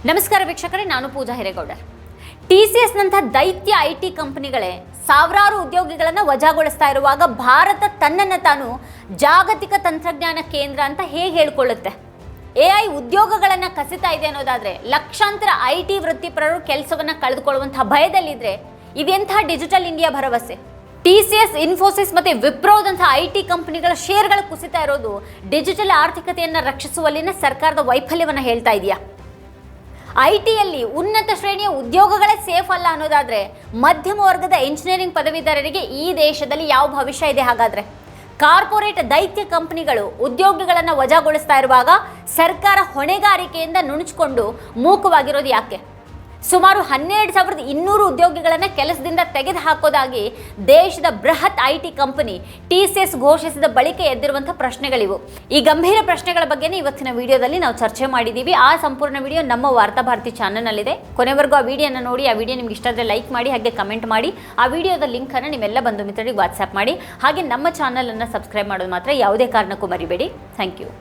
ನಮಸ್ಕಾರ ವೀಕ್ಷಕರೇ, ನಾನು ಪೂಜಾ ಹಿರೇಗೌಡರ್. TCS ನಂತಹ ದೈತ್ಯ IT ಕಂಪನಿಗಳೇ ಸಾವಿರಾರು ಉದ್ಯೋಗಿಗಳನ್ನು ವಜಾಗೊಳಿಸ್ತಾ ಇರುವಾಗ ಭಾರತ ತನ್ನನ್ನು ತಾನು ಜಾಗತಿಕ ತಂತ್ರಜ್ಞಾನ ಕೇಂದ್ರ ಅಂತ ಹೇಗೆ ಹೇಳ್ಕೊಳ್ಳುತ್ತೆ? AI ಉದ್ಯೋಗಗಳನ್ನು ಕಸಿತಾ ಇದೆ ಅನ್ನೋದಾದ್ರೆ ಲಕ್ಷಾಂತರ IT ವೃತ್ತಿಪರರು ಕೆಲಸವನ್ನು ಕಳೆದುಕೊಳ್ಳುವಂತಹ ಭಯದಲ್ಲಿದ್ರೆ ಇದೆಂಥ ಡಿಜಿಟಲ್ ಇಂಡಿಯಾ ಭರವಸೆ? TCS, ಇನ್ಫೋಸಿಸ್ ಮತ್ತೆ ವಿಪ್ರೋದಂತಹ IT ಕಂಪನಿಗಳ ಶೇರ್ಗಳ ಕುಸಿತ ಇರೋದು ಡಿಜಿಟಲ್ ಆರ್ಥಿಕತೆಯನ್ನು ರಕ್ಷಿಸುವಲ್ಲಿನ ಸರ್ಕಾರದ ವೈಫಲ್ಯವನ್ನು ಹೇಳ್ತಾ ಇದೆಯಾ? IT ಉನ್ನತ ಶ್ರೇಣಿಯ ಉದ್ಯೋಗಗಳೇ ಸೇಫ್ ಅಲ್ಲ ಅನ್ನೋದಾದ್ರೆ ಮಧ್ಯಮ ವರ್ಗದ ಇಂಜಿನಿಯರಿಂಗ್ ಪದವೀಧರರಿಗೆ ಈ ದೇಶದಲ್ಲಿ ಯಾವ ಭವಿಷ್ಯ ಇದೆ? ಹಾಗಾದ್ರೆ ಕಾರ್ಪೊರೇಟ್ ದೈತ್ಯ ಕಂಪನಿಗಳು ಉದ್ಯೋಗಿಗಳನ್ನು ವಜಾಗೊಳಿಸ್ತಾ ಇರುವಾಗ ಸರ್ಕಾರ ಹೊಣೆಗಾರಿಕೆಯಿಂದ ನುಣುಚಿಕೊಂಡು ಮೂಕವಾಗಿರೋದು ಯಾಕೆ? ಸುಮಾರು 12,200 ಉದ್ಯೋಗಿಗಳನ್ನು ಕೆಲಸದಿಂದ ತೆಗೆದುಹಾಕೋದಾಗಿ ದೇಶದ ಬೃಹತ್ IT ಕಂಪನಿ TCS ಘೋಷಿಸಿದ ಬಳಿಕ ಎದ್ದಿರುವಂತಹ ಪ್ರಶ್ನೆಗಳಿವು. ಈ ಗಂಭೀರ ಪ್ರಶ್ನೆಗಳ ಬಗ್ಗೆನೇ ಇವತ್ತಿನ ವಿಡಿಯೋದಲ್ಲಿ ನಾವು ಚರ್ಚೆ ಮಾಡಿದ್ದೀವಿ. ಆ ಸಂಪೂರ್ಣ ವಿಡಿಯೋ ನಮ್ಮ ವಾರ್ತಾ ಭಾರತಿ ಚಾನಲ್ನಲ್ಲಿದೆ. ಕೊನೆವರೆಗೂ ಆ ವಿಡಿಯೋನ ನೋಡಿ. ಆ ವಿಡಿಯೋ ನಿಮ್ಗೆ ಇಷ್ಟ ಆದರೆ ಲೈಕ್ ಮಾಡಿ, ಹಾಗೆ ಕಮೆಂಟ್ ಮಾಡಿ. ಆ ವಿಡಿಯೋದ ಲಿಂಕನ್ನು ನಿಮ್ಮೆಲ್ಲ ಬಂಧು ಮಿತ್ರರಿಗೆ ವಾಟ್ಸ್ಆ್ಯಪ್ ಮಾಡಿ. ಹಾಗೆ ನಮ್ಮ ಚಾನಲನ್ನು ಸಬ್ಸ್ಕ್ರೈಬ್ ಮಾಡೋದು ಮಾತ್ರ ಯಾವುದೇ ಕಾರಣಕ್ಕೂ ಮರಿಬೇಡಿ. Thank you.